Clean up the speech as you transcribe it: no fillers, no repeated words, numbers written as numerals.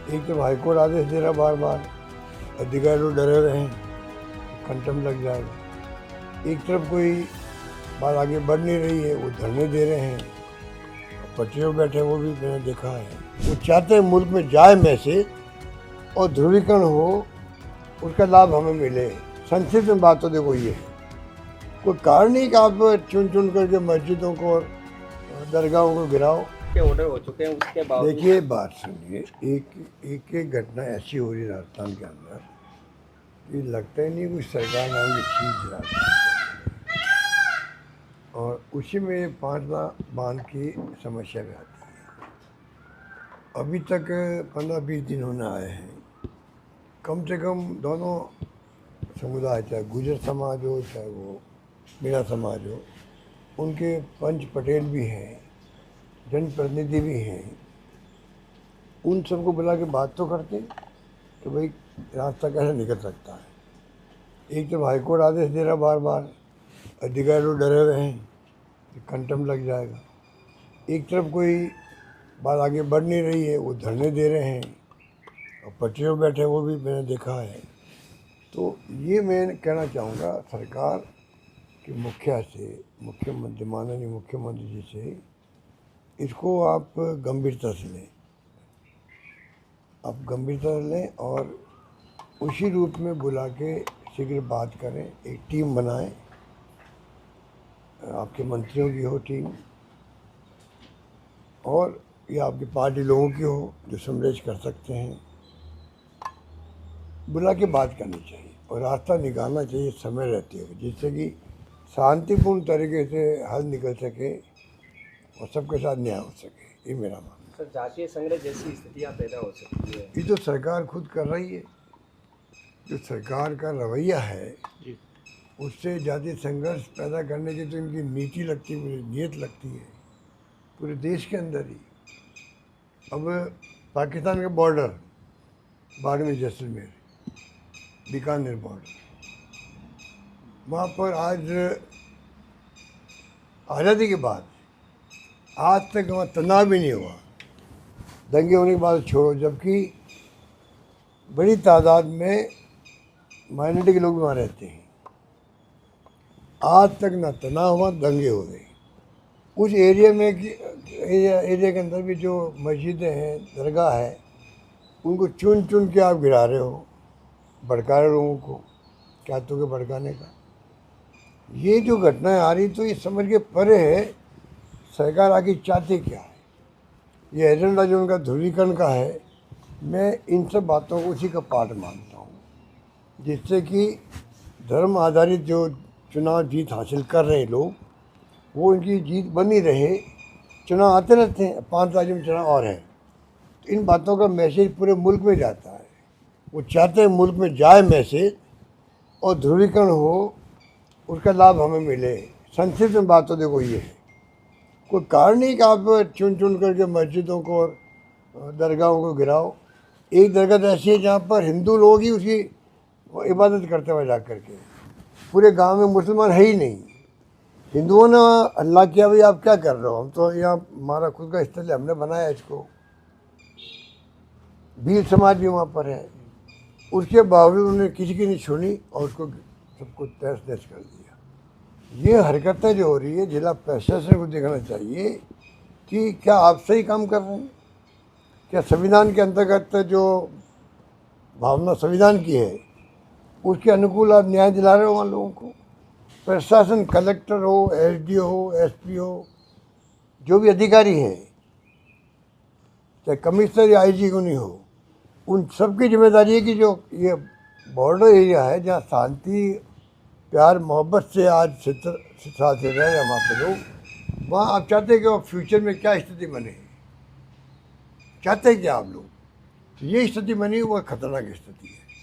एक तो हाईकोर्ट आदेश दे रहा बार बार, अधिकारी लोग डरे हुए हैं, कंटम लग जाएगा। एक तरफ कोई बात आगे बढ़ नहीं रही है, वो धरने दे रहे हैं, पटरियों पर बैठे वो भी मैंने देखा है। वो चाहते हैं मुल्क में जाए मैसेज और ध्रुवीकरण हो, उसका लाभ हमें मिले। संक्षिप्त में बात तो देखो ये है, कोई कारण नहीं कि आप चुन चुन करके मस्जिदों को और दरगाहों को गिराओ के ऑर्डर हो चुके हैं, उसके बावजूद देखिए बात सुनिए, एक घटना ऐसी हो रही है राजस्थान के अंदर कि लगता ही नहीं कुछ सरकार नाम की चीज राजस्थान, और उसी में 5 बांध की समस्या भी आती है। अभी तक 15-20 दिन होने आए हैं, कम से कम दोनों समुदाय, चाहे गुजर समाज हो चाहे वो मेरा समाज हो, उनके पंच पटेल भी हैं, जनप्रतिनिधि भी हैं, उन सबको बुला के बात तो करते कि भाई रास्ता कैसे निकल सकता है। एक तो हाईकोर्ट आदेश दे रहा बार बार, अधिकारी लोग डरे हुए हैं कि कंटम लग जाएगा। एक तरफ कोई बात आगे बढ़ नहीं रही है, वो धरने दे रहे हैं और पटरियों पर बैठे वो भी मैंने देखा है। तो ये मैं कहना चाहूँगा सरकार के मुखिया से, मुख्यमंत्री, माननीय मुख्यमंत्री जी से, इसको आप गंभीरता से लें, आप गंभीरता से लें और उसी रूप में बुला के शीघ्र बात करें, एक टीम बनाएं, आपके मंत्रियों की हो टीम, और या आपकी पार्टी लोगों की हो जो समरेश कर सकते हैं, बुला के बात करनी चाहिए और रास्ता निकालना चाहिए समय रहते हुए, जिससे कि शांतिपूर्ण तरीके से हल निकल सके और सबके साथ न्याय हो सके। ये मेरा मानना है। सर, जातीय संघर्ष जैसी स्थितियां पैदा हो सकती है। ये तो सरकार खुद कर रही है, जो सरकार का रवैया है उससे जातीय संघर्ष पैदा करने की तो इनकी नीति लगती है, मुझे नीयत लगती है पूरे देश के अंदर ही। अब पाकिस्तान का बॉर्डर, बाड़मेर जैसलमेर बीकानेर बॉर्डर, वहाँ पर आज आज़ादी के बाद आज तक वहाँ तनाव भी नहीं हुआ, दंगे होने के बाद छोड़ो, जबकि बड़ी तादाद में माइनॉरिटी के लोग वहाँ रहते हैं। आज तक ना तनाव हुआ, दंगे हो गए। उस एरिया में एरिया के अंदर भी जो मस्जिदें हैं, दरगाह है, उनको चुन चुन के आप गिरा रहे हो, भड़का रहे लोगों को, क्या तो के भड़काने का। ये जो घटनाएं आ रही तो ये समझ के परे है सरकार आगे चाहती क्या है। ये एजेंडा जो उनका ध्रुवीकरण का है, मैं इन सब बातों को उसी का पार्ट मानता हूँ, जिससे कि धर्म आधारित जो चुनाव जीत हासिल कर रहे हैं लोग, वो इनकी जीत बनी रहे। चुनाव आते रहते हैं, 5 राज्यों में चुनाव और है, तो इन बातों का मैसेज पूरे मुल्क में जाता है। वो चाहते हैं मुल्क में जाए मैसेज और ध्रुवीकरण हो, उसका लाभ हमें मिले। संक्षिप्त में बात तो देखो ये है, कोई कारण नहीं कि आप चुन चुन करके मस्जिदों को और दरगाहों को गिराओ। एक दरगाह तो ऐसी है जहाँ पर हिंदू लोग ही उसकी इबादत करते हुए जा करके, पूरे गांव में मुसलमान है ही नहीं। हिंदुओं ने अल्लाह किया, भाई आप क्या कर रहे हो, हम तो यहाँ हमारा खुद का स्थल है, हमने बनाया इसको। भील समाज भी वहाँ पर है, उसके बावजूद उन्होंने किसी की नहीं सुनी और उसको सबको तहस नहस कर दिया। ये हरकतें जो हो रही है, जिला प्रशासन को देखना चाहिए कि क्या आप सही काम कर रहे हैं, क्या संविधान के अंतर्गत जो भावना संविधान की है उसके अनुकूल आप न्याय दिला रहे हो वहाँ लोगों को। प्रशासन, कलेक्टर हो, एसडीओ हो, एसपी हो, जो भी अधिकारी हैं, चाहे कमिश्नर या आईजी को नहीं हो, उन सबकी जिम्मेदारी है कि जो ये बॉर्डर एरिया है जहाँ शांति, प्यार, मोहब्बत से आज साथ से रहे वहाँ पे लोग, वहाँ आप चाहते हैं कि वो फ्यूचर में क्या स्थिति बने, चाहते हैं कि आप लोग, तो ये स्थिति बनी वो खतरनाक स्थिति है।